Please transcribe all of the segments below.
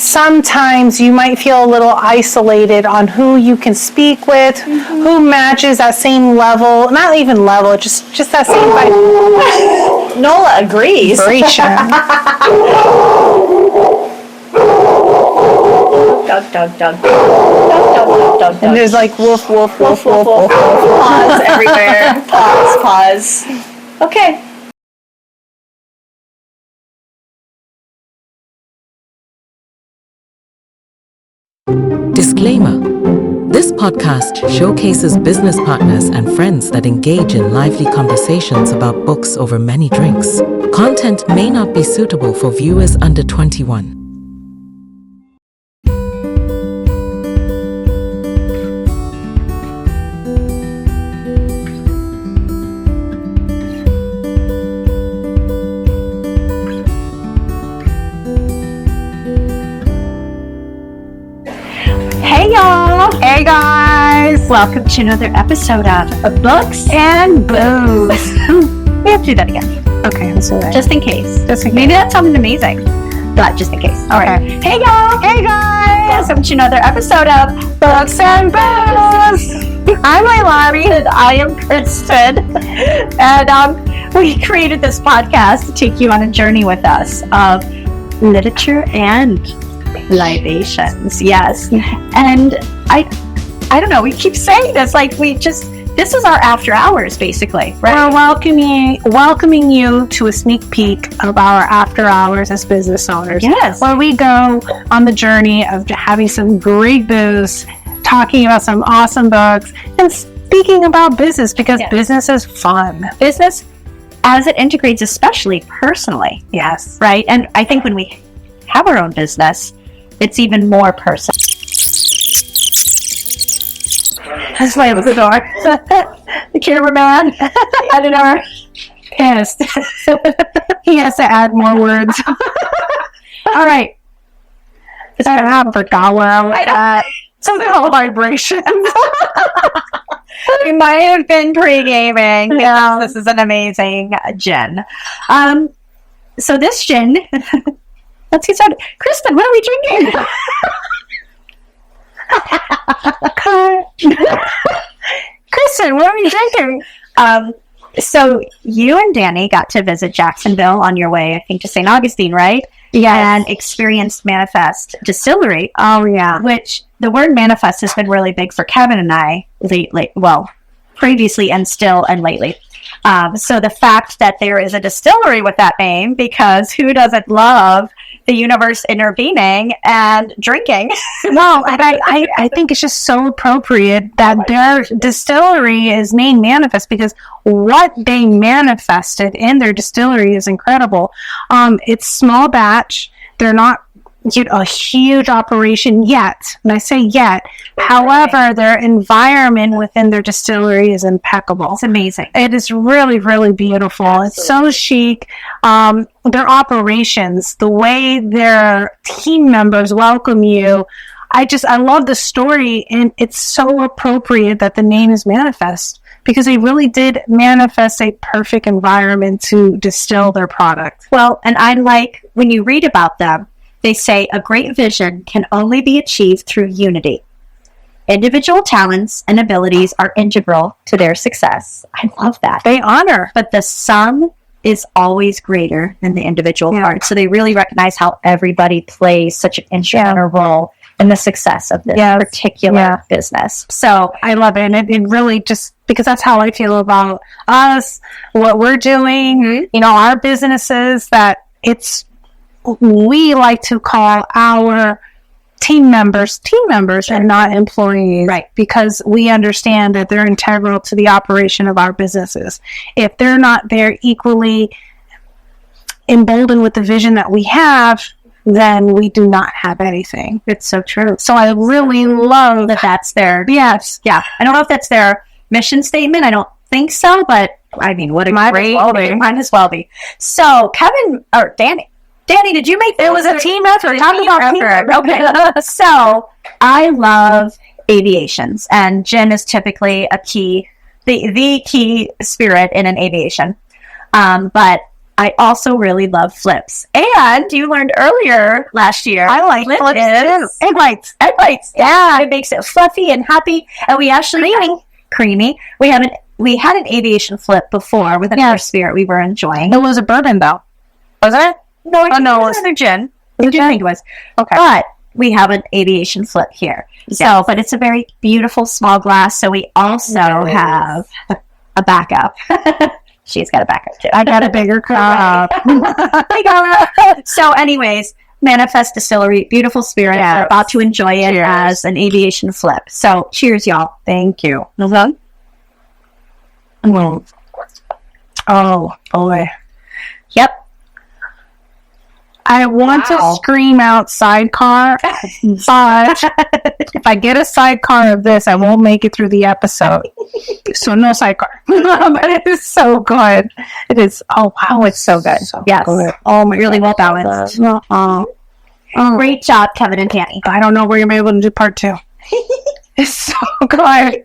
sometimes you might feel a little isolated on who you can speak with, who matches that same level, not even level, just that same Nola agrees. vibration. Dug. And there's like woof, woof, woof, woof, woof. Pause everywhere. Pause. Okay. Disclaimer. This podcast showcases business partners and friends that engage in lively conversations about books over many drinks. Content may not be suitable for viewers under 21. Hey y'all! Hey guys! Welcome to another episode of Books And Booze. We have to do that again, Okay, let's do that. just in case. Just Maybe that's something amazing, but just in case. All right. Okay. Hey y'all! Hey guys! Welcome to another episode of Books and Booze. I'm Ilari and I am Kristen, and we created this podcast to take you on a journey with us of literature and libations. Yes, and I don't know. We keep saying this, like this is our after hours, basically, right? We're welcoming you to a sneak peek of our after hours as business owners. Yes. Where we go on the journey of having some great booze, talking about some awesome books, and speaking about business because business is fun. Business as it integrates, especially personally. Yes. Right? And I think when we have our own business, it's even more personal. That's why it was the door. The cameraman, the editor. Pissed. He has to add more words. All right. I forgot where I was at. Something called vibrations. We might have been pre-gaming. Yeah. This is an amazing gin. So this gin, let's get started. Kristen, what are we drinking? Kristen, what are we drinking? So you and Danny got to visit Jacksonville on your way, I think, to St. Augustine, right? Yes. And experienced Manifest Distillery. Oh, yeah. Which the word manifest has been really big for Kevin and I lately. Well, previously and still and lately. So the fact that there is a distillery with that name, because who doesn't love the universe intervening and drinking? No, and I think it's just so appropriate that their distillery is named Manifest because what they manifested in their distillery is incredible. It's small batch. They're not a huge operation yet. And I say yet. However, their environment within their distillery is impeccable. It's amazing. It is really, really beautiful. Absolutely. It's so chic. Their operations, the way their team members welcome you, I love the story, and it's so appropriate that the name is Manifest because they really did manifest a perfect environment to distill their product. Well, and I like when you read about them, they say a great vision can only be achieved through unity. Individual talents and abilities are integral to their success. I love that. They honor. But the sum is always greater than the individual part. So they really recognize how everybody plays such an instrumental role in the success of this particular business. So I love it. And it really just, because that's how I feel about us, what we're doing, our businesses, that we like to call our team members and not employees, right? Because we understand that they're integral to the operation of our businesses. If they're not there equally emboldened with the vision that we have, then we do not have anything. It's so true. So I really love that that's their yeah. I don't know if that's their mission statement. I don't think so, but I mean, what a great might as well be. So Danny, did you make it was a team effort? Talk about team effort. Okay. So I love aviations, and gin is typically the key spirit in an aviation. But I also really love flips. And you learned earlier last year. I like flips too. Egg whites. Egg whites. Yeah. It makes it fluffy and happy. And we actually creamy. We had an aviation flip before with another spirit we were enjoying. It was a bourbon though. Wasn't it? No, it was another gin. I think it was. Okay. But we have an aviation flip here. Yes. So, but it's a very beautiful small glass. So we also have a backup. She's got a backup too. I got a bigger cup. So anyways, Manifest Distillery, beautiful spirit. Yes. We're about to enjoy it as an aviation flip. So cheers, y'all. Thank you. Mm-hmm. Oh, boy. Yep. I want to scream out sidecar, but if I get a sidecar of this, I won't make it through the episode. So no sidecar. But it is so good. It is. Oh, wow. It's so good. So yes. Good. Oh, my, really well balanced. Great job, Kevin and Tanny. I don't know where you're going to be able to do part 2. It's so good.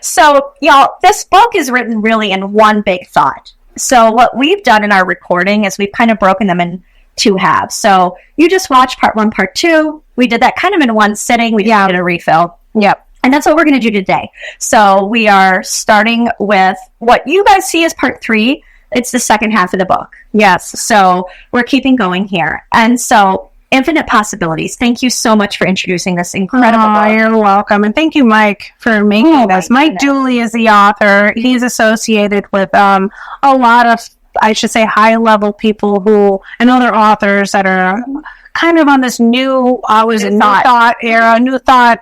So, y'all, this book is written really in one big thought. So what we've done in our recording is we've kind of broken them in 2 halves. So you just watch part 1, part 2. We did that kind of in one sitting. We did a refill. Yep. And that's what we're going to do today. So we are starting with what you guys see as part 3. It's the second half of the book. Yes. So we're keeping going here. And so Infinite Possibilities. Thank you so much for introducing this incredible book. You're welcome. And thank you, Mike, for making this. Mike Dooley is the author. He's associated with a lot of, I should say, high-level people and other authors that are kind of on this new thought era, new thought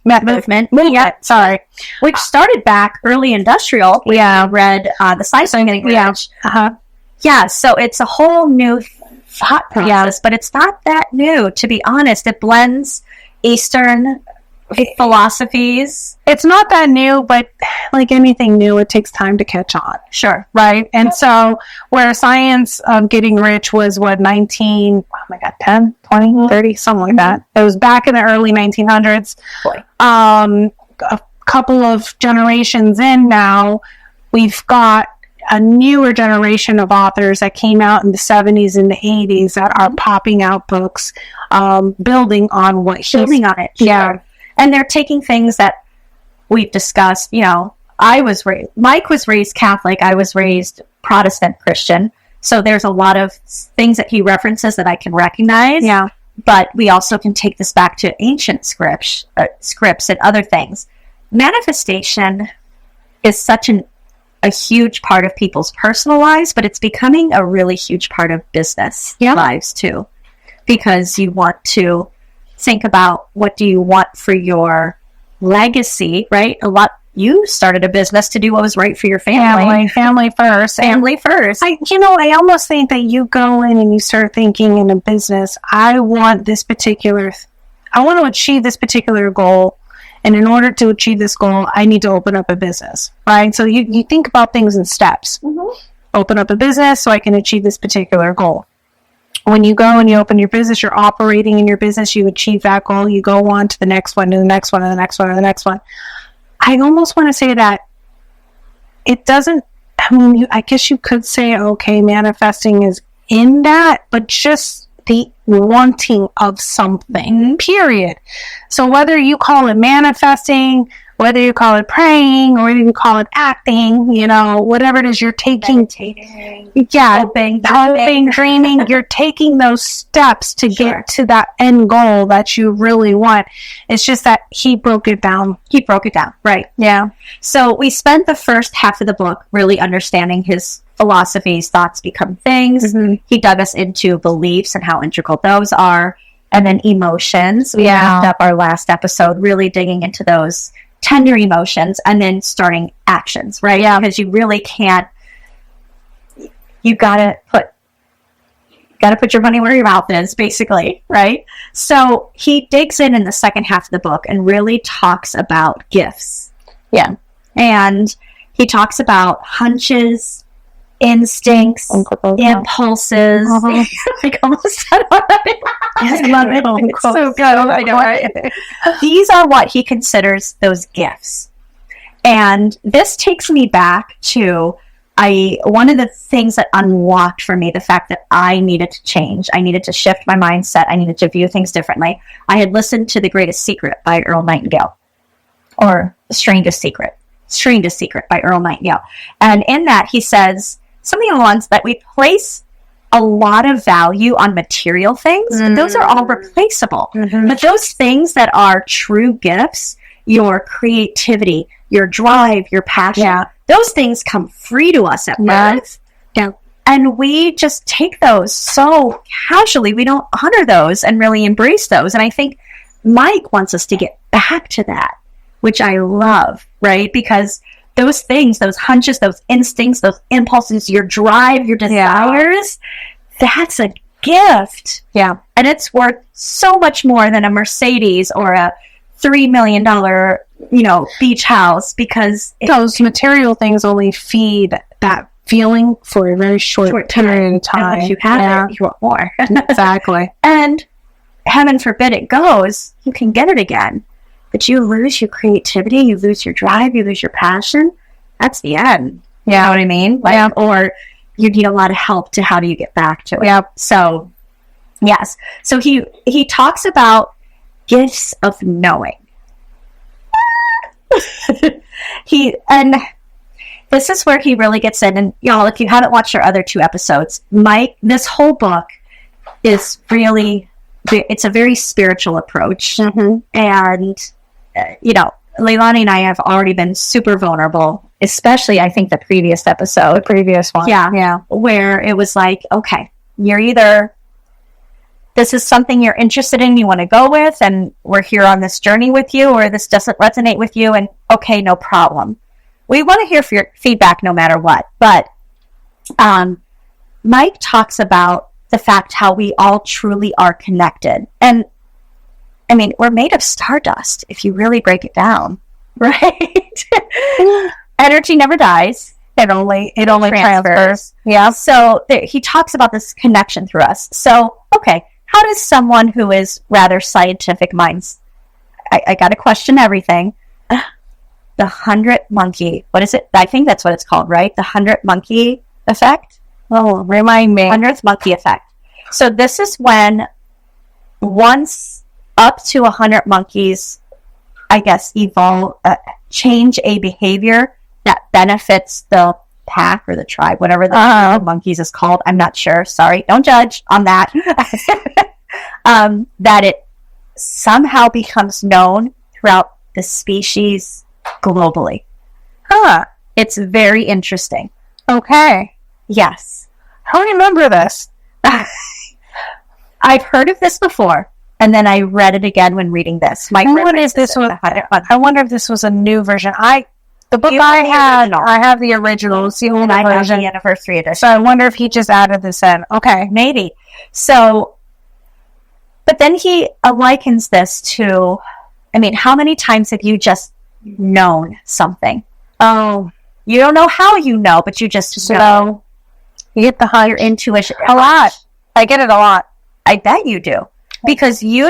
movement. Sorry. Which started back early industrial. We read the Science of Getting Rich. Yeah, so it's a whole new thought process, but it's not that new, to be honest. It blends Eastern philosophies. It's not that new, but like anything new, it takes time to catch on. Sure. Right? And so where Science of Getting Rich was 10, 20, 30, something like that. It was back in the early 1900s. Boy. A couple of generations in now, we've got a newer generation of authors that came out in the 70s and the 80s that are popping out books, building on what he's... Building on it. Sure. Yeah. And they're taking things that we've discussed. You know, Mike was raised Catholic. I was raised Protestant Christian. So there's a lot of things that he references that I can recognize. Yeah. But we also can take this back to ancient scripts and other things. Manifestation is such a huge part of people's personal lives, but it's becoming a really huge part of business lives too. Because you want to think about what do you want for your legacy, right? You started a business to do what was right for your family. Family first. Family first. I almost think that you go in and you start thinking in a business, I want to achieve this particular goal. And in order to achieve this goal, I need to open up a business, right? So you think about things in steps. Mm-hmm. Open up a business so I can achieve this particular goal. When you go and you open your business, you're operating in your business, you achieve that goal, you go on to the next one, to the next one, and the next one, and the next one. I almost want to say that it doesn't, I guess you could say, okay, manifesting is in that, but just the wanting of something, period. So whether you call it manifesting, whether you call it praying, or whether you call it acting, whatever it is you're taking. Meditating. Yeah. Hoping, dreaming. You're taking those steps to get to that end goal that you really want. It's just that he broke it down. Right. Yeah. So we spent the first half of the book really understanding his philosophies, thoughts become things. Mm-hmm. He dug us into beliefs and how integral those are. And then emotions. We wrapped up our last episode really digging into those tender emotions and then starting actions, right? Yeah. Because you really can't, you gotta put your money where your mouth is, basically, right? So he digs in the second half of the book and really talks about gifts. Yeah. And he talks about hunches, instincts, impulses. I almost said already. I love it. It's so good. I know, right? These are what he considers those gifts. And this takes me back to one of the things that unlocked for me the fact that I needed to change, I needed to shift my mindset, I needed to view things differently. I had listened to The Greatest Secret by Earl Nightingale, or The Strangest Secret by Earl Nightingale. And in that, he says something along the lines that we place a lot of value on material things. Those are all replaceable. But those things that are true gifts, your creativity, your drive, your passion, those things come free to us at birth. Yeah. And we just take those so casually. We don't honor those and really embrace those. And I think Mike wants us to get back to that, which I love, right? Because those things, those hunches, those instincts, those impulses, your drive, your desires, that's a gift. Yeah. And it's worth so much more than a Mercedes or a $3 million, beach house, because those material things only feed that feeling for a very short period of time. And once you have it, you want more. Exactly. And heaven forbid it goes, you can get it again. But you lose your creativity, you lose your drive, you lose your passion. That's the end. You know what I mean? Or you need a lot of help to how do you get back to it. Yeah. So, yes. So he talks about gifts of knowing. And this is where he really gets in. And y'all, if you haven't watched our other 2 episodes, Mike, this whole book is really, it's a very spiritual approach. And Leilani and I have already been super vulnerable, especially I think the previous one. Yeah. Where it was like, okay, you're either, this is something you're interested in, you want to go with, and we're here on this journey with you, or this doesn't resonate with you, and okay, no problem. We want to hear your feedback no matter what. But Mike talks about the fact how we all truly are connected. And I mean, we're made of stardust, if you really break it down, right? Energy never dies. It only transfers. Yeah. So he talks about this connection through us. So, okay, how does someone who is rather scientific minds, I got to question everything, the 100 monkey, what is it? I think that's what it's called, right? The 100 monkey effect? Oh, remind me. 100th monkey effect. So this is when once up to 100 monkeys, I guess, change a behavior that benefits the pack or the tribe, whatever the monkeys is called. I'm not sure. Sorry. Don't judge on that. That it somehow becomes known throughout the species globally. It's very interesting. Okay. Yes. I remember this. I've heard of this before. And then I read it again when reading this. I wonder if this was a new version. The book I have the original. It's the older version. I have version. the anniversary edition. So I wonder if he just added this in. Okay. Maybe. So, but then he likens this to, I mean, how many times have you just known something? Oh. You don't know how you know, but you just know. You get the hunch. Your intuition. A lot. I get it a lot. I bet you do. Because you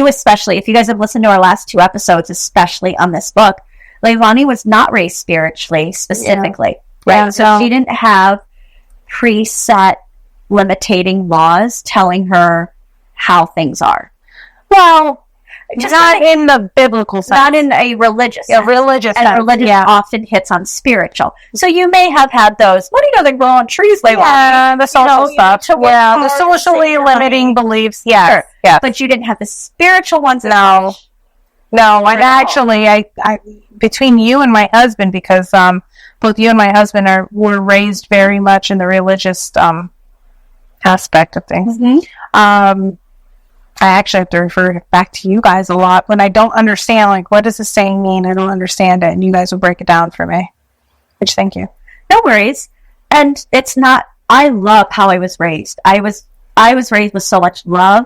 especially, if you guys have listened to our last 2 episodes, especially on this book, Leilani was not raised spiritually, specifically. Yeah. Right? So she didn't have preset limiting laws telling her how things are. Well, just not in the biblical sense. Not in a religious sense. Religious sense. And religious often hits on spiritual. So you may have had those, what do you know, they grow on trees, Leilani? Yeah, the social stuff. The socially limiting beliefs. Yes. Sure. Yeah. But you didn't have the spiritual ones. No, and actually, I between you and my husband, because both you and my husband were raised very much in the religious aspect of things. I actually have to refer back to you guys a lot when I don't understand, like, what does this saying mean? I don't understand it, and you guys will break it down for me. Which, thank you. No worries. And it's not, I love how I was raised. I was raised with so much love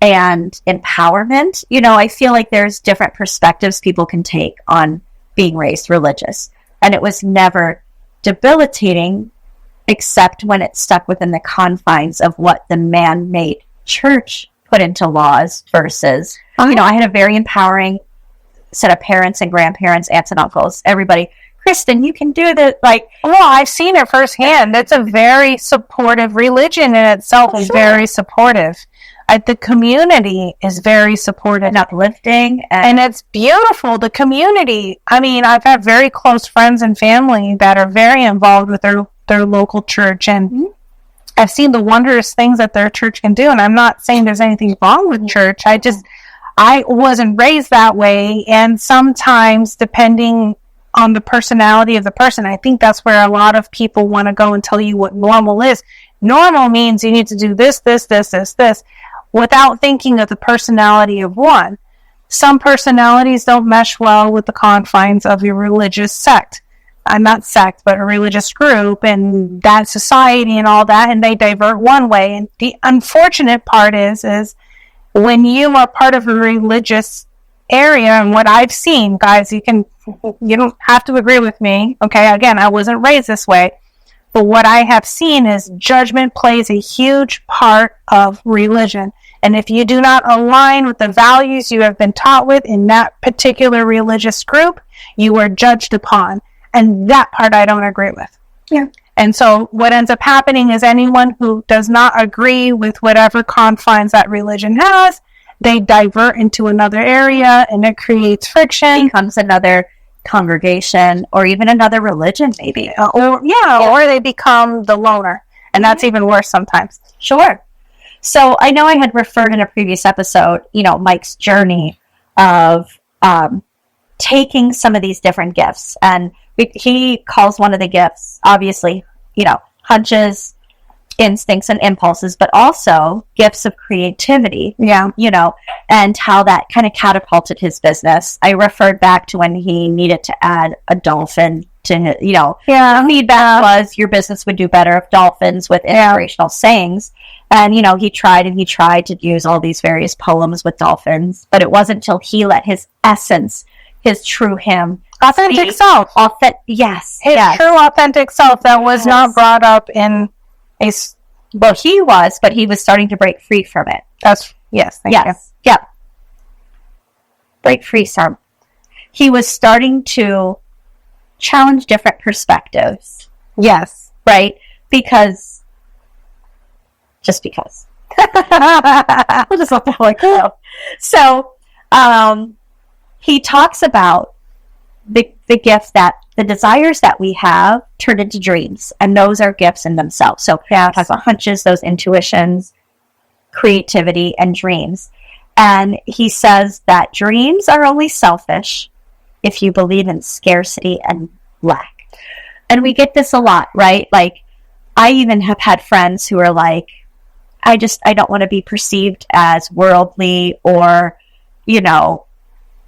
and empowerment. You know, I feel like there's different perspectives people can take on being raised religious. And it was never debilitating, except when it stuck within the confines of what the man-made church put into laws versus, I had a very empowering set of parents and grandparents, aunts and uncles. Everybody, Kristen, you can do this. Like, well, I've seen it firsthand. It's a very supportive religion in itself. Is very supportive. The community is very supportive and uplifting, and it's beautiful. The community. I mean, I've had very close friends and family that are very involved with their local church, and I've seen the wondrous things that their church can do. And I'm not saying there's anything wrong with church. I wasn't raised that way, and sometimes depending on the personality of the person, I think that's where a lot of people want to go and tell you what normal is. Normal means you need to do this, without thinking of the personality of one. Some personalities don't mesh well with the confines of your religious sect. Not sect, but a religious group and that society and all that, and they divert one way. And the unfortunate part is when you are part of a religious area, and what I've seen, guys, you don't have to agree with me, okay? Again, I wasn't raised this way, but what I have seen is judgment plays a huge part of religion. And if you do not align with the values you have been taught with in that particular religious group, you are judged upon. And that part I don't agree with. Yeah. And so what ends up happening is anyone who does not agree with whatever confines that religion has, they divert into another area, and it creates friction. It becomes another congregation or even another religion, maybe. Or they become the loner. And that's even worse sometimes. Sure. So I know I had referred in a previous episode, Mike's journey of taking some of these different gifts. And he calls one of the gifts, obviously, hunches, instincts, and impulses, but also gifts of creativity. Yeah. And how that kind of catapulted his business. I referred back to when he needed to add a dolphin to his, feedback was your business would do better if dolphins with inspirational sayings. And, he tried to use all these various poems with dolphins, but it wasn't until he let his essence, his true him, authentic self. Yes. His true authentic self that was not brought up in a... Well, he was, but he was starting to break free from it. Thank you. Yeah. Break free from. He was starting to challenge different perspectives. Yes. Right? Just because. We'll just let that like go. So, he talks about the gifts that the desires that we have turn into dreams, and those are gifts in themselves. So, he talks about hunches, those intuitions, creativity, and dreams. And he says that dreams are only selfish if you believe in scarcity and lack. And we get this a lot, right? Like, I even have had friends who are like, I don't want to be perceived as worldly or,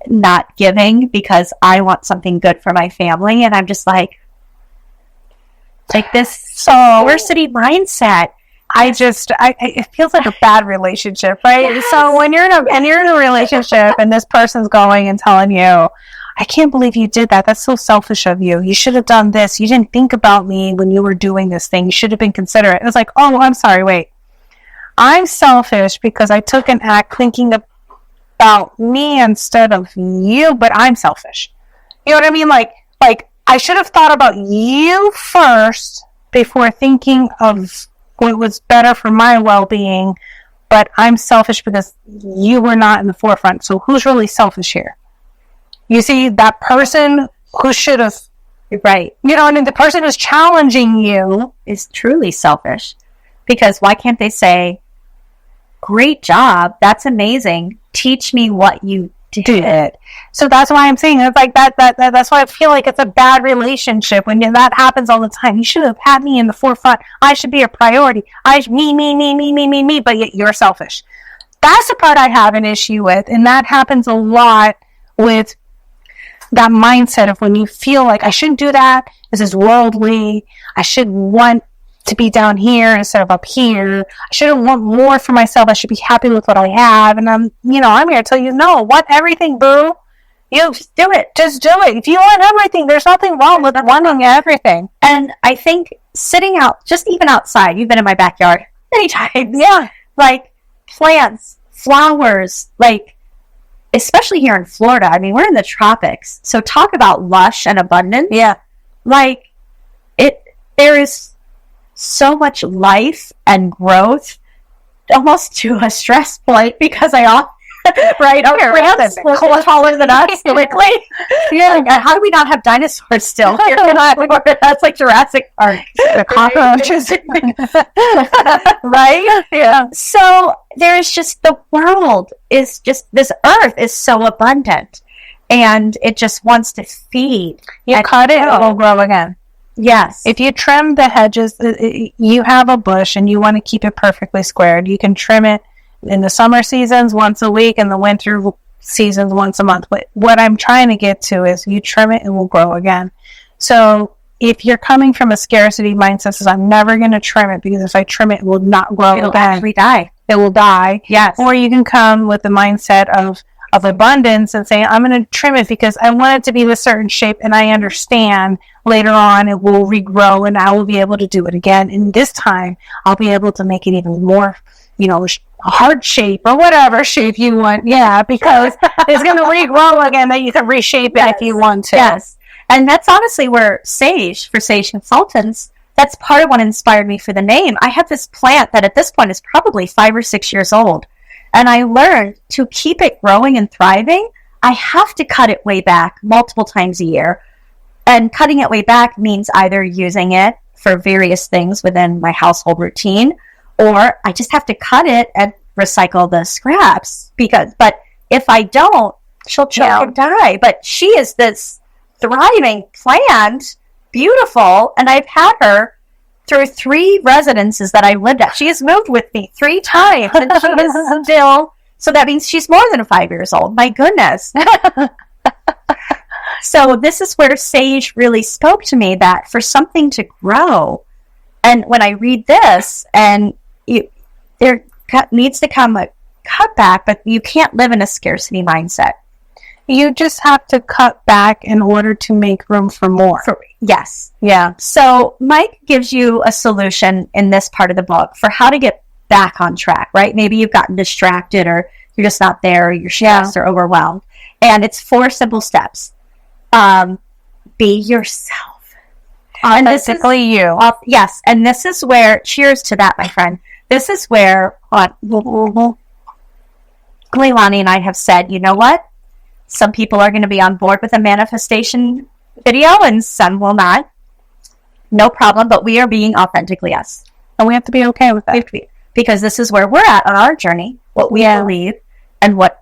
not giving because I want something good for my family. And I'm just like this scarcity mindset. It feels like a bad relationship, right? Yes. So when you're in a relationship and this person's going and telling you, I can't believe you did that. That's so selfish of you. You should have done this. You didn't think about me when you were doing this thing. You should have been considerate. It's like, oh, I'm sorry. Wait, I'm selfish because I took an act thinking about me instead of you, but I'm selfish. You know what I mean? Like I should have thought about you first before thinking of what was better for my well-being, but I'm selfish because you were not in the forefront. So who's really selfish here? You see, that person who should have, right? The person who's challenging you is truly selfish, because why can't they say, great job, that's amazing, teach me what you did. So that's why I'm saying it's like that's why I feel like it's a bad relationship when that happens all the time. You should have had me in the forefront. I should be a priority. Me, but yet you're selfish. That's the part I have an issue with, and that happens a lot with that mindset of when you feel like I shouldn't do that, this is worldly, I should want to be down here instead of up here, I shouldn't want more for myself, I should be happy with what I have. And I'm here to tell you, no, want everything, boo. You just do it. If you want everything, there's nothing wrong with wanting everything. And I think sitting out, just even outside, you've been in my backyard many times. Yeah. Like plants, flowers, especially here in Florida. I mean, we're in the tropics. So talk about lush and abundance. Yeah. like there is so much life and growth, almost to a stress point, because I often, right, our plants look taller than us quickly. Yeah, like, how do we not have dinosaurs still? That's like Jurassic Park. The cockroaches. Right? Yeah. So there is just, the world is just, this earth is so abundant, and it just wants to feed. You cut it, it will grow again. Yes. If you trim the hedges, you have a bush and you want to keep it perfectly squared. You can trim it in the summer seasons once a week and the winter seasons once a month. But what I'm trying to get to is you trim it, it will grow again. So if you're coming from a scarcity mindset, says I'm never going to trim it because if I trim it, it will not grow It'll again. actually die. It will die. Yes. Or you can come with the mindset of abundance and say, I'm going to trim it because I want it to be a certain shape, and I understand later on it will regrow and I will be able to do it again. And this time I'll be able to make it even more, a heart shape or whatever shape you want. Yeah, because it's going to regrow again, that you can reshape it if you want to. Yes. And that's honestly where Saige, for Saige Consultants, that's part of what inspired me for the name. I have this plant that at this point is probably 5 or 6 years old. And I learned to keep it growing and thriving, I have to cut it way back multiple times a year. And cutting it way back means either using it for various things within my household routine, or I just have to cut it and recycle the scraps. But if I don't, she'll choke and die. But she is this thriving plant, beautiful, and I've had her through 3 residences that I've lived at. She has moved with me 3 times, and she is still, so that means she's more than 5 years old. My goodness. So this is where Saige really spoke to me, that for something to grow, and when I read this, and there needs to come a cutback, but you can't live in a scarcity mindset. You just have to cut back in order to make room for more. Yes. Yeah. So Mike gives you a solution in this part of the book for how to get back on track, right? Maybe you've gotten distracted, or you're just not there, or you're stressed or overwhelmed. And it's 4 simple steps. Be yourself. And this is you. Yes. And this is where, cheers to that, my friend. This is where Leilani and I have said, you know what? Some people are going to be on board with a manifestation video and some will not. No problem, but we are being authentically us. And we have to be okay with that. We have to be, because this is where we're at on our journey, what we believe, and what,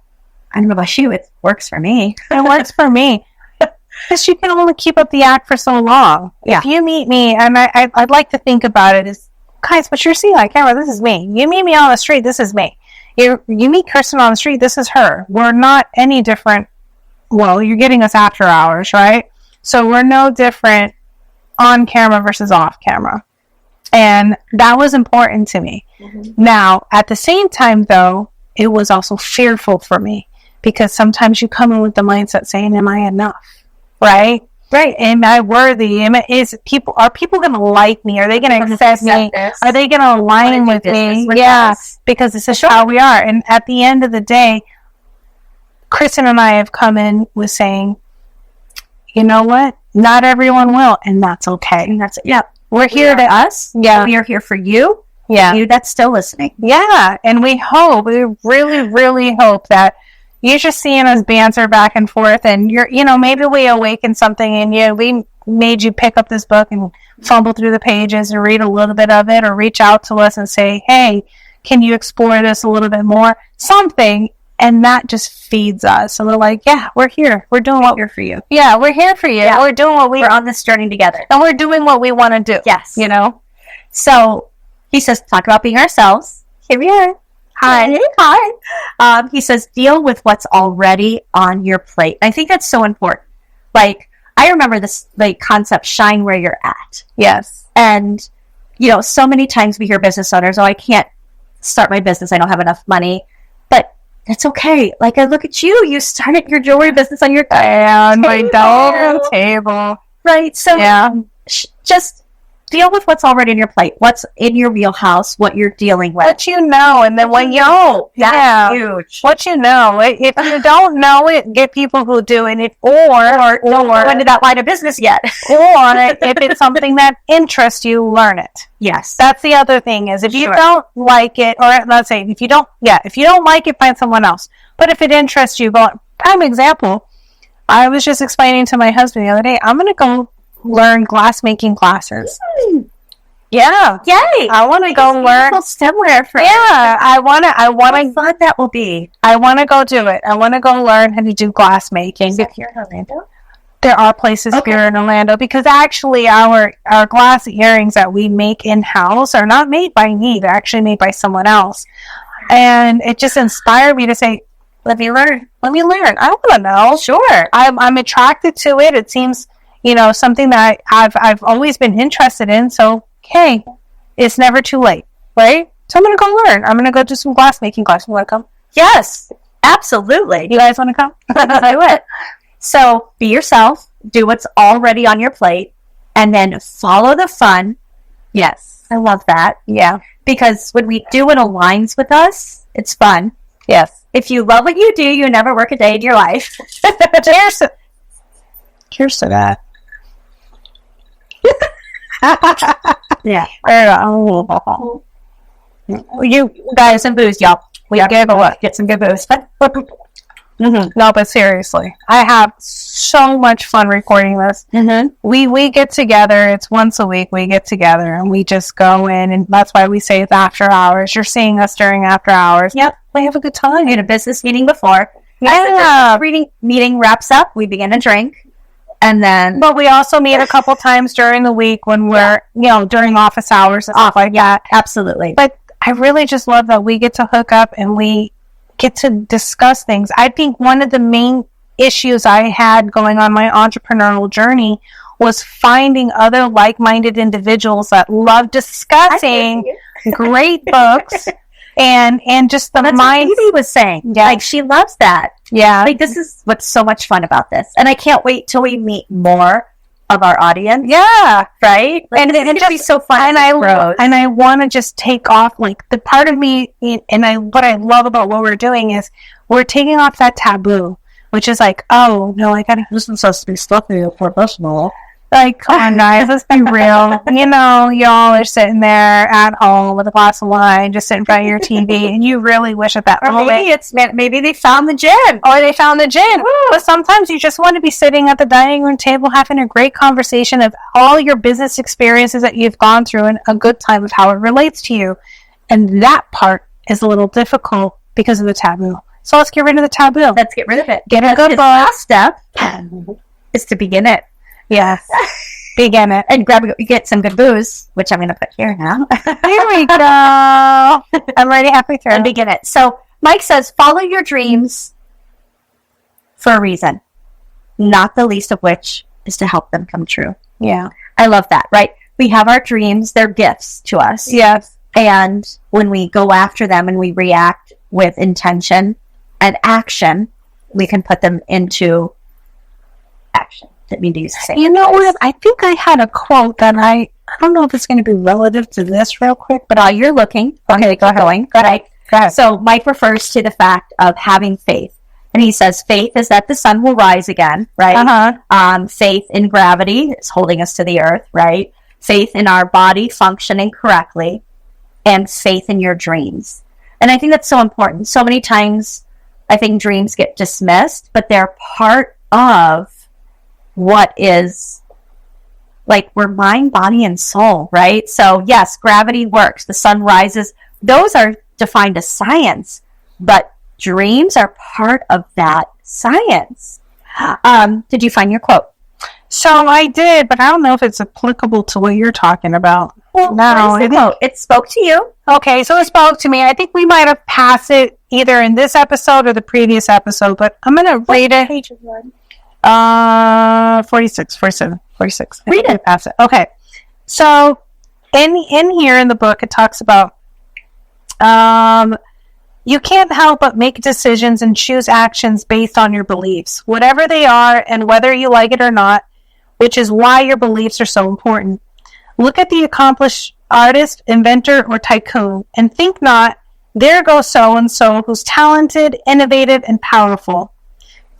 I don't know about you, it works for me. It works for me. Because you can only keep up the act for so long. Yeah. If you meet me, and I'd like to think about it as, guys, but you're seeing on camera, this is me. You meet me on the street, this is me. You meet Kristen on the street, this is her. We're not any different. Well, you're getting us after hours, right? So we're no different on camera versus off camera. And that was important to me. Mm-hmm. Now, at the same time, though, it was also fearful for me, because sometimes you come in with the mindset saying, am I enough? Right? Right. Am I worthy? Are people going to like me? Are they going to accept me? Are they going to align with me? Yes, because this is how we are. And at the end of the day, Kristen and I have come in with saying, you know what? Not everyone will, and that's okay. And that's we're here to us. Yeah, we are here for you. Yeah, you that's still listening. Yeah, and we really, really hope that you're just seeing us banter back and forth, and maybe we awaken something in you. We made you pick up this book and fumble through the pages and read a little bit of it, or reach out to us and say, hey, can you explore this a little bit more? Something. And that just feeds us. So we're like, yeah, we're here. We're doing what we're for you. Yeah, we're here for you. Yeah. We're doing we're on this journey together. And we're doing what we want to do. Yes. So he says, talk about being ourselves. Here we are. Hi. Hi. He says, deal with what's already on your plate. I think that's so important. Like, I remember this concept, shine where you're at. Yes. And, so many times we hear business owners, I can't start my business. I don't have enough money. But that's okay. Like, I look at you. You started your jewelry business on your on my dining table. Right. So just deal with what's already in your plate, what's in your wheelhouse, what you're dealing with. What you know, and then when you know, that's huge. What you know. If you don't know it, get people who do it, or don't go into that line of business yet. Or if it's something that interests you, learn it. Yes. That's the other thing is if you don't like it, or let's say if you don't like it, find someone else. But if it interests you, go. Prime example, I was just explaining to my husband the other day, I'm going to go learn glass making classes. Yeah. Yay. I want to go learn stemware for I want to how fun that will be. I want to go do it. I want to go learn how to do glass making. Is that here in Orlando? There are places here in Orlando because actually our glass earrings that we make in-house are not made by me. They're actually made by someone else. And it just inspired me to say, let me learn. I want to know. Sure. I'm attracted to it. It seems, something that I've always been interested in. So, hey, it's never too late, right? So I'm going to go learn. I'm going to go do some glass making class. You want to come? Yes, absolutely. You guys want to come? I would. So be yourself, do what's already on your plate, and then follow the fun. Yes, I love that. Yeah. Because when we do what aligns with us, it's fun. Yes. If you love what you do, you never work a day in your life. Cheers to that. Yeah. You guys, some booze, y'all. We gave away. Get some good booze. No, but seriously, I have so much fun recording this. We get together. It's once a week. We get together and we just go in, and that's why we say it's after hours. You're seeing us during after hours. Yep, we have a good time. We had a business meeting before. Yeah, meeting wraps up. We begin to drink, and then. But we also meet a couple times during the week when we're during office hours and stuff like that. Absolutely. But I really just love that we get to hook up and we get to discuss things. I think one of the main issues I had going on my entrepreneurial journey was finding other like-minded individuals that love discussing great books and just the mind. What Phoebe was saying. Yeah. Like, she loves that. Yeah. Like, this is what's so much fun about this. And I can't wait till we meet more of our audience. Yeah. Right? Like, And it's just be so fun. And I want to just take off, like, the part of me, what I love about what we're doing is we're taking off that taboo, which is like, oh, no, this is supposed to be stuffy or professional. Like, come on, guys, let's be real. Y'all are sitting there at home with a glass of wine, just sitting in front of your TV, and you really wish at that moment. Maybe they found the gin. Or they found the gin. Woo. But sometimes you just want to be sitting at the dining room table having a great conversation of all your business experiences that you've gone through and a good time of how it relates to you. And that part is a little difficult because of the taboo. So let's get rid of the taboo. Let's get rid of it. Get a good book. Last step is to begin it. Yeah. Begin it. And get some good booze, which I'm going to put here now. Here we go. I'm already halfway through. And begin it. So Mike says, follow your dreams for a reason, not the least of which is to help them come true. Yeah. I love that, right? We have our dreams. They're gifts to us. Yes. And when we go after them and we react with intention and action, we can put them into action. That mean to use the same. You know what? I think I had a quote that I don't know if it's going to be relative to this real quick, but while you're looking, okay, go ahead. So Mike refers to the fact of having faith. And he says, faith is that the sun will rise again, right? Faith in gravity is holding us to the earth, right? Faith in our body functioning correctly, and faith in your dreams. And I think that's so important. So many times I think dreams get dismissed, but they're part of what is, like, we're mind, body, and soul, right? So yes, gravity works. The sun rises. Those are defined as science, but dreams are part of that science. Did you find your quote? So I did, but I don't know if it's applicable to what you're talking about. Well, no, it spoke to you. Okay, so it spoke to me. I think we might have passed it either in this episode or the previous episode, but I'm going to read it. Page is one? 46, 47, 46. Read it. Pass it. Okay. So in here in the book, it talks about you can't help but make decisions and choose actions based on your beliefs, whatever they are and whether you like it or not, which is why your beliefs are so important. Look at the accomplished artist, inventor, or tycoon, and think not, there goes so-and-so who's talented, innovative, and powerful.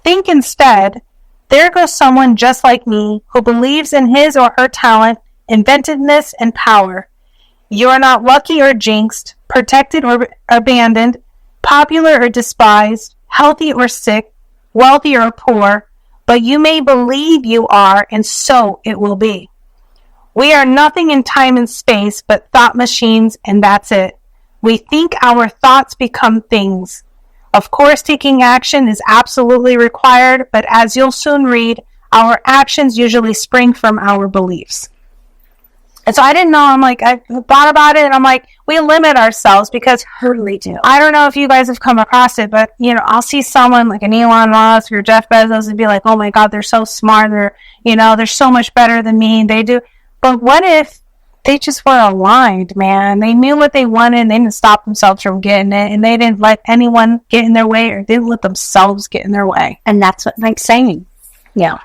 Think instead, there goes someone just like me who believes in his or her talent, inventiveness, and power. You are not lucky or jinxed, protected or abandoned, popular or despised, healthy or sick, wealthy or poor, but you may believe you are, and so it will be. We are nothing in time and space but thought machines, and that's it. We think our thoughts become things. Of course, taking action is absolutely required, but as you'll soon read, our actions usually spring from our beliefs. And so I didn't know, I thought about it, and I'm like, we limit ourselves because Totally do. I don't know if you guys have come across it, but, I'll see someone like an Elon Musk or Jeff Bezos and be like, oh my God, they're so smart. They're so much better than me. They do. But what if they just were aligned, man? They knew what they wanted, and they didn't stop themselves from getting it, and they didn't let anyone get in their way, or didn't let themselves get in their way. And that's what Mike's saying. Yeah.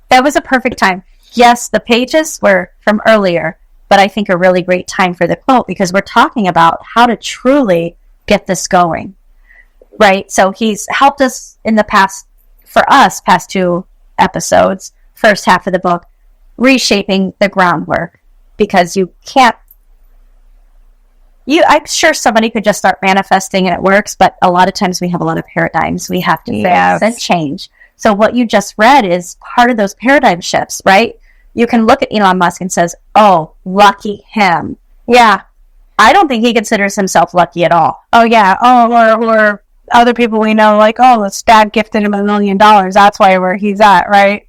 That was a perfect time. Yes, the pages were from earlier, but I think a really great time for the quote, because we're talking about how to truly get this going, right? So he's helped us in the past 2 episodes, first half of the book, reshaping the groundwork, because you can't, I'm sure somebody could just start manifesting and it works, but a lot of times we have a lot of paradigms we have to fix and change. So what you just read is part of those paradigm shifts, right? You can look at Elon Musk and says, oh, lucky him. Yeah. I don't think he considers himself lucky at all. Oh, yeah. Oh, or other people we know, like, oh, his dad gifted him $1 million. That's where he's at, right?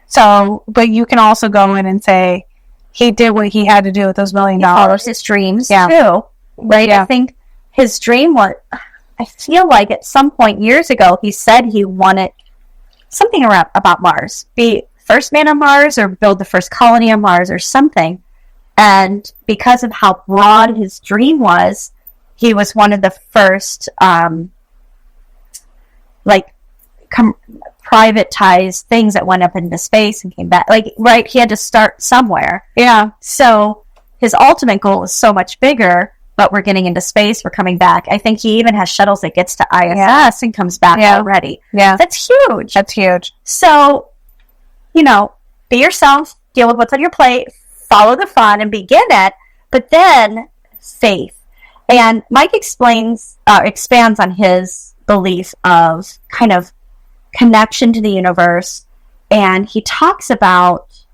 So, but you can also go in and say, he did what he had to do with those $1 million. He follows his dreams, too, right? Yeah. I think his dream was, I feel like at some point years ago, he said he wanted something about Mars, be first man on Mars or build the first colony on Mars or something. And because of how broad his dream was, he was one of the first, privatized things that went up into space and came back. Right, he had to start somewhere. Yeah. So his ultimate goal is so much bigger, but we're getting into space, we're coming back. I think he even has shuttles that gets to ISS and comes back already. Yeah. That's huge. That's huge. So, be yourself, deal with what's on your plate, follow the fun, and begin it. But then, faith. And Mike expands on his belief of kind of connection to the universe. And he talks about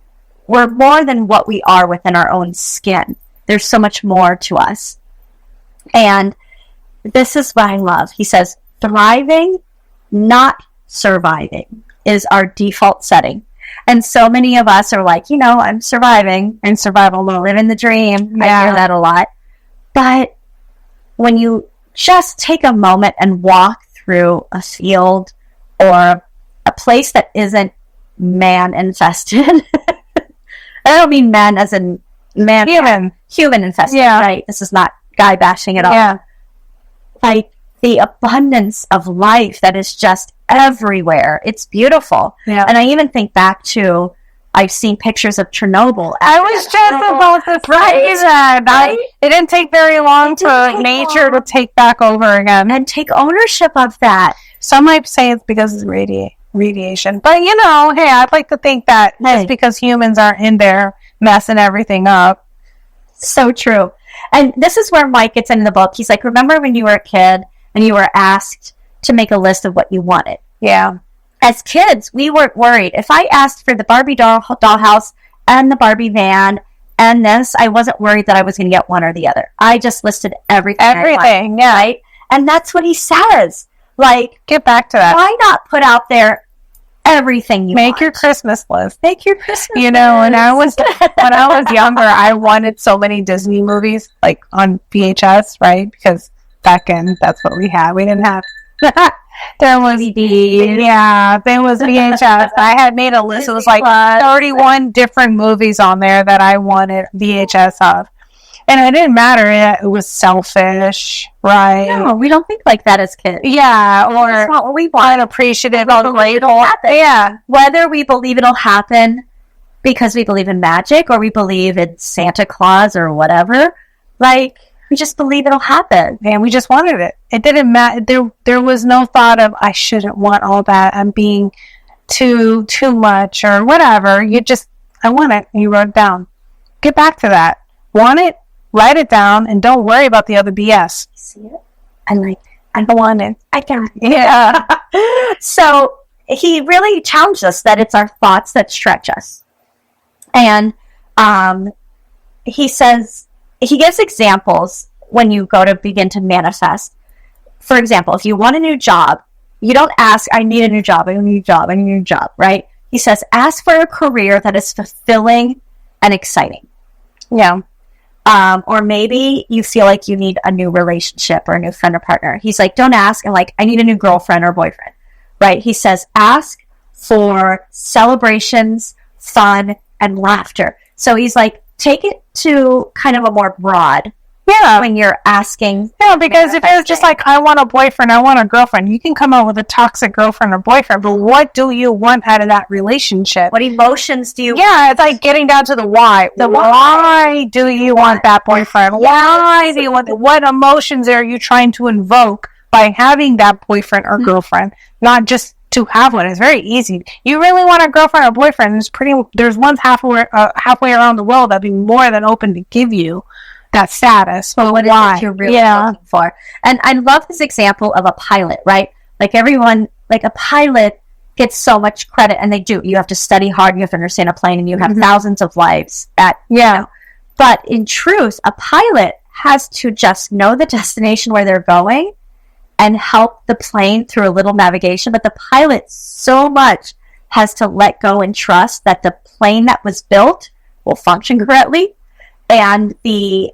we're more than what we are within our own skin. There's so much more to us. And this is what I love. He says, thriving, not surviving, is our default setting. And so many of us are like, I'm surviving, and survival mode, living the dream. I hear that a lot. But when you just take a moment and walk through a field or a place that isn't man-infested, I don't mean man as in man. Human infested, right? This is not guy bashing at all. Yeah. Like the abundance of life that is just everywhere. It's beautiful. Yeah. And I even think back to, I've seen pictures of Chernobyl. I was just about to say that. It didn't take very long for nature to take back over again. And take ownership of that. Some might say it's because of radiation. But, hey, I'd like to think that just because humans aren't in there messing everything up. So true. And this is where Mike gets in the book. He's like, remember when you were a kid and you were asked to make a list of what you wanted? Yeah. As kids, we weren't worried. If I asked for the Barbie dollhouse and the Barbie van and this, I wasn't worried that I was going to get one or the other. I just listed everything. Everything, yeah. Right? And that's what he says. Like, get back to that. Why not put out there everything you make want? your Christmas list. Make your Christmas list. When I was younger, I wanted so many Disney movies, like on VHS, right? Because back then, that's what we had. We didn't have... There was DVD. Yeah, there was VHS. I had made a list. It was like 31 different movies on there that I wanted VHS of. And it didn't matter. It was selfish, right? No, we don't think like that as kids. Yeah, or that's not what we want. Unappreciative, ungrateful. Yeah. Whether we believe it'll happen because we believe in magic or we believe in Santa Claus or whatever. Like, we just believe it'll happen. And we just wanted it. It didn't matter. There was no thought of, I shouldn't want all that. I'm being too much or whatever. I want it. And you wrote it down. Get back to that. Want it? Write it down and don't worry about the other BS. See it? I want it. I got it. Yeah. So he really challenged us that it's our thoughts that stretch us. And he says, he gives examples when you go to begin to manifest. For example, if you want a new job, you don't ask, I need a new job, I need a new job, I need a new job, right? He says, ask for a career that is fulfilling and exciting. Yeah. Or maybe you feel like you need a new relationship or a new friend or partner. He's like, don't ask, and like, I need a new girlfriend or boyfriend, right? He says, ask for celebrations, fun, and laughter. So he's like, take it to kind of a more broad. Yeah. When you're asking. Yeah, because if it's just like, I want a boyfriend, I want a girlfriend, you can come out with a toxic girlfriend or boyfriend, but what do you want out of that relationship? What emotions do you Yeah, it's like getting down to the why. Why do you want that boyfriend? Why do you want what emotions are you trying to invoke by having that boyfriend or girlfriend? Not just to have one. It's very easy. You really want a girlfriend or boyfriend, there's ones halfway around the world that'd be more than open to give you that status. But what is it you're really looking for? And I love this example of a pilot, right? Like everyone, like a pilot gets so much credit, and they do. You have to study hard, you have to understand a plane, and you have thousands of lives But in truth, a pilot has to just know the destination where they're going and help the plane through a little navigation. But the pilot so much has to let go and trust that the plane that was built will function correctly, and the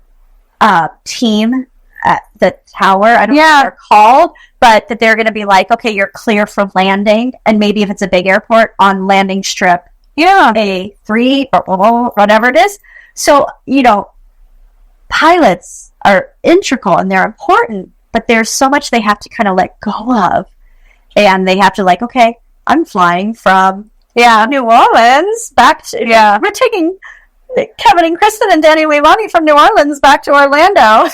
team at the tower, I don't know what they're called, but that they're going to be like, okay, you're clear for landing, and maybe if it's a big airport, on landing strip A3 or whatever it is. So, pilots are integral and they're important, but there's so much they have to kind of let go of, and they have to like, okay, I'm flying from New Orleans back to we're taking Kevin and Kristen and Danny Weivani from New Orleans back to Orlando.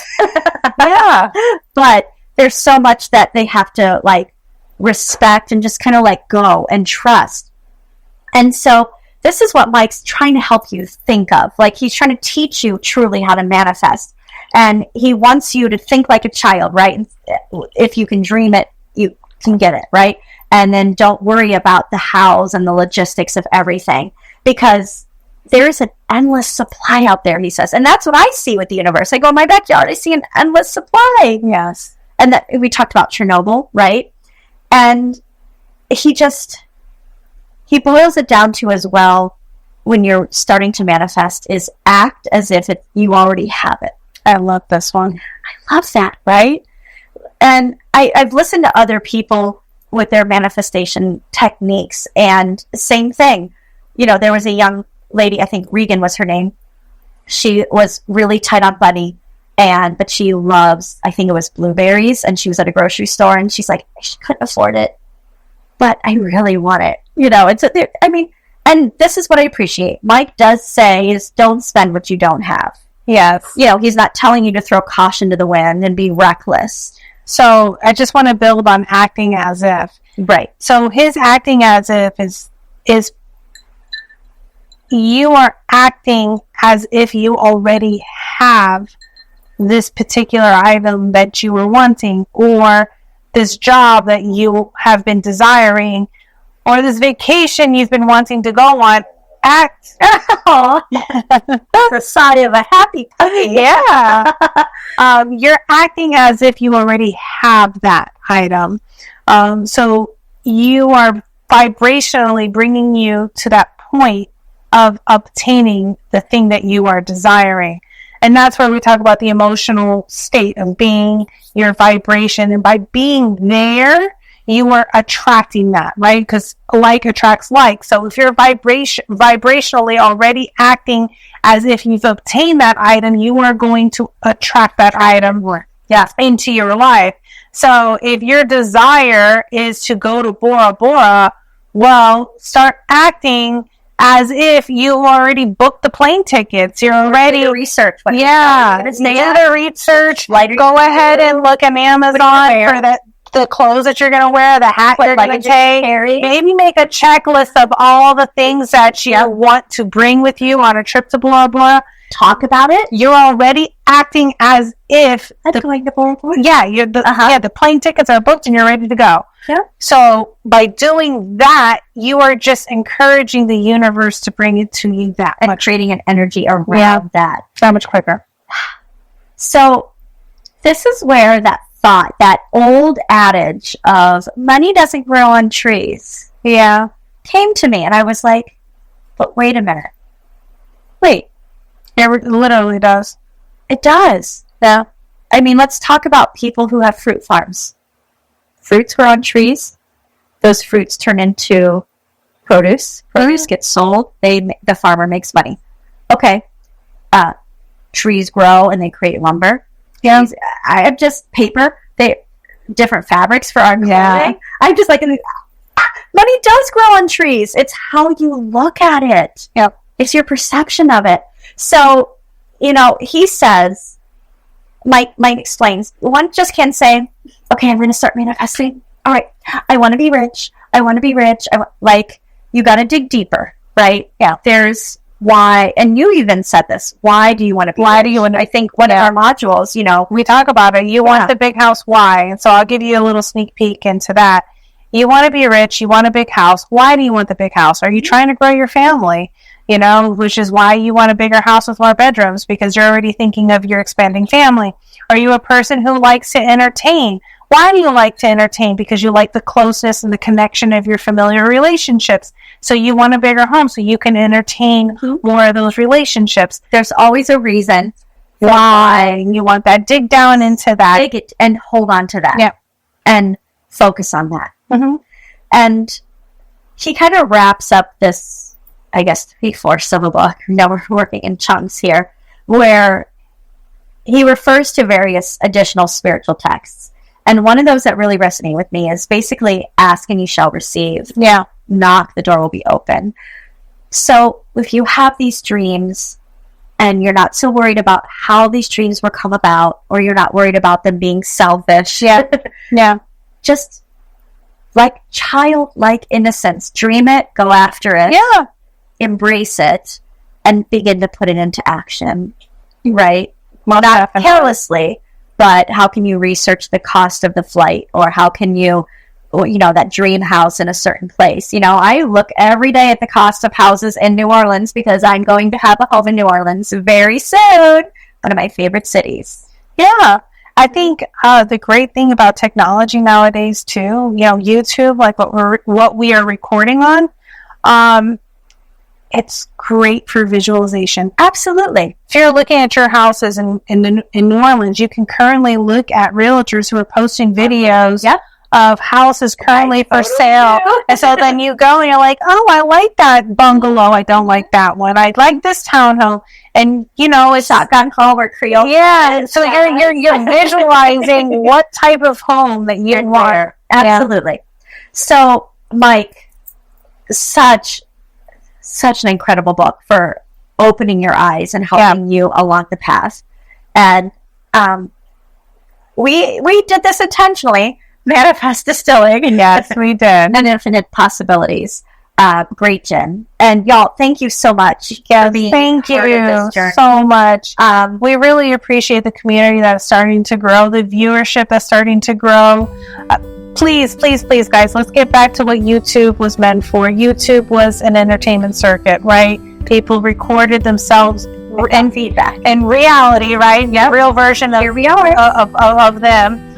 But there's so much that they have to like respect and just kind of let go and trust. And so this is what Mike's trying to help you think of. Like, he's trying to teach you truly how to manifest. And he wants you to think like a child, right? And if you can dream it, you can get it, right? And then don't worry about the hows and the logistics of everything, because there is an endless supply out there, he says. And that's what I see with the universe. I go in my backyard, I see an endless supply. Yes. And that we talked about Chernobyl, right? And he boils it down to, as well, when you're starting to manifest, is act as if you already have it. I love this one. I love that, right? And I've listened to other people with their manifestation techniques, and same thing. There was a young lady, I think Regan was her name. She was really tight on money, but she loves, I think it was blueberries, and she was at a grocery store, and she's like, I couldn't afford it, but I really want it. And this is what I appreciate. Mike does say is, don't spend what you don't have. Yes. He's not telling you to throw caution to the wind and be reckless. So I just want to build on acting as if. Right. So his acting as if is you are acting as if you already have this particular item that you were wanting, or this job that you have been desiring, or this vacation you've been wanting to go on. Act. That's a sign of a happy puppy. Yeah. You're acting as if you already have that item. So you are vibrationally bringing you to that point of obtaining the thing that you are desiring. And that's where we talk about the emotional state of being, your vibration. And by being there, you are attracting that, right? Because like attracts like. So if you're vibrationally already acting as if you've obtained that item, you are going to attract that item into your life. So if your desire is to go to Bora Bora, well, start acting as if you already booked the plane tickets. You're already research. Do the research. Go ahead and look at Amazon for the clothes that you're going to wear, the hat you're going to take. Maybe make a checklist of all the things that you want to bring with you on a trip to blah blah. Talk about it. You're already acting as if going to Bora Bora. the plane tickets are booked and you're ready to go. Yeah. So by doing that, you are just encouraging the universe to bring it to you and creating an energy around that much quicker. So this is where that thought, that old adage of money doesn't grow on trees, came to me, and I was like, but wait a minute. Wait. It literally does. It does. Yeah. I mean, let's talk about people who have fruit farms. Fruits grow on trees. Those fruits turn into produce. Produce gets sold. The farmer makes money. Okay. Trees grow and they create lumber. Yeah. I have just paper. Different fabrics for our clothing. Yeah. I'm just like, money does grow on trees. It's how you look at it. Yep. It's your perception of it. So, he says, Mike explains, one just can't say, okay, I'm going to start manifesting. All right, I want to be rich. I want to be rich. You got to dig deeper, right? Yeah. There's why, and you even said this, why do you want to be rich? I think one of our modules, we talk about it. You want the big house, why? And so I'll give you a little sneak peek into that. You want to be rich. You want a big house. Why do you want the big house? Are you trying to grow your family? Which is why you want a bigger house with more bedrooms, because you're already thinking of your expanding family. Are you a person who likes to entertain? Why do you like to entertain? Because you like the closeness and the connection of your familiar relationships. So you want a bigger home so you can entertain more of those relationships. There's always a reason why you want that. Dig down into that. Dig it and hold on to that. Yeah. And focus on that. Mm-hmm. And he kind of wraps up this, I guess, 3/4 of a book. Now we're working in chunks here, where he refers to various additional spiritual texts. And one of those that really resonated with me is basically ask and you shall receive. Yeah. Knock, the door will be open. So if you have these dreams and you're not so worried about how these dreams will come about, or you're not worried about them being selfish. Yeah. Yeah. Just like childlike innocence. Dream it, go after it. Yeah. Embrace it and begin to put it into action, right? Well, not carelessly, but how can you research the cost of the flight, or how can you, that dream house in a certain place? I look every day at the cost of houses in New Orleans because I'm going to have a home in New Orleans very soon. One of my favorite cities. Yeah. I think the great thing about technology nowadays too, YouTube, like what we are recording on, it's great for visualization. Absolutely. If you're looking at your houses in New Orleans, you can currently look at realtors who are posting videos of houses currently for sale. And so then you go and you're like, oh, I like that bungalow. I don't like that one. I like this townhome. And, it's shotgun home or Creole. Yeah. So you're visualizing what type of home that you want. Absolutely. Yeah. So, Mike, such an incredible book for opening your eyes and helping you along the path. And we did this intentionally. Manifest Distilling. Yes, we did. And Infinite Possibilities. Great gin. And y'all, thank you so much. Thank you so much. We really appreciate the community that's starting to grow, the viewership that's starting to grow. Please, guys, let's get back to what YouTube was meant for. YouTube was an entertainment circuit, right? People recorded themselves and feedback in reality, right? Yeah, real version of here we are of them.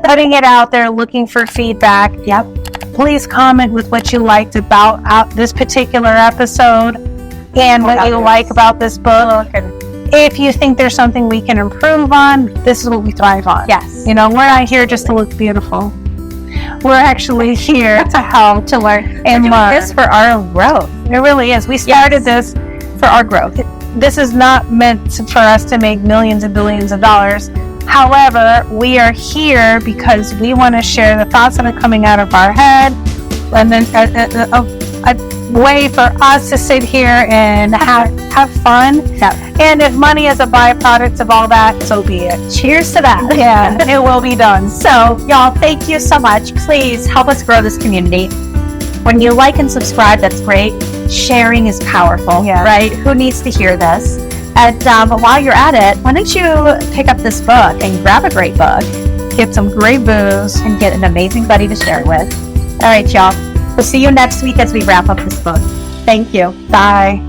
Putting it out there, looking for feedback. Yep. Please comment with what you liked about this particular episode and what you like about this book. And if you think there's something we can improve on, this is what we thrive on. Yes. We're not here just to look beautiful. We're actually here to help, to learn, and learn. This for our growth. It really is. We started this for our growth. This is not meant for us to make millions and billions of dollars. However, we are here because we want to share the thoughts that are coming out of our head, and then way for us to sit here and have fun. Yeah. And if money is a byproduct of all that, so be it. Cheers to that. Yeah, it will be done. So, y'all, thank you so much. Please help us grow this community. When you like and subscribe, that's great. Sharing is powerful, Yeah. right? Who needs to hear this? And while you're at it, why don't you pick up this book and grab a great book Get some great booze. and get an amazing buddy to share it with. All right, y'all. We'll see you next week as we wrap up this book. Thank you. Bye.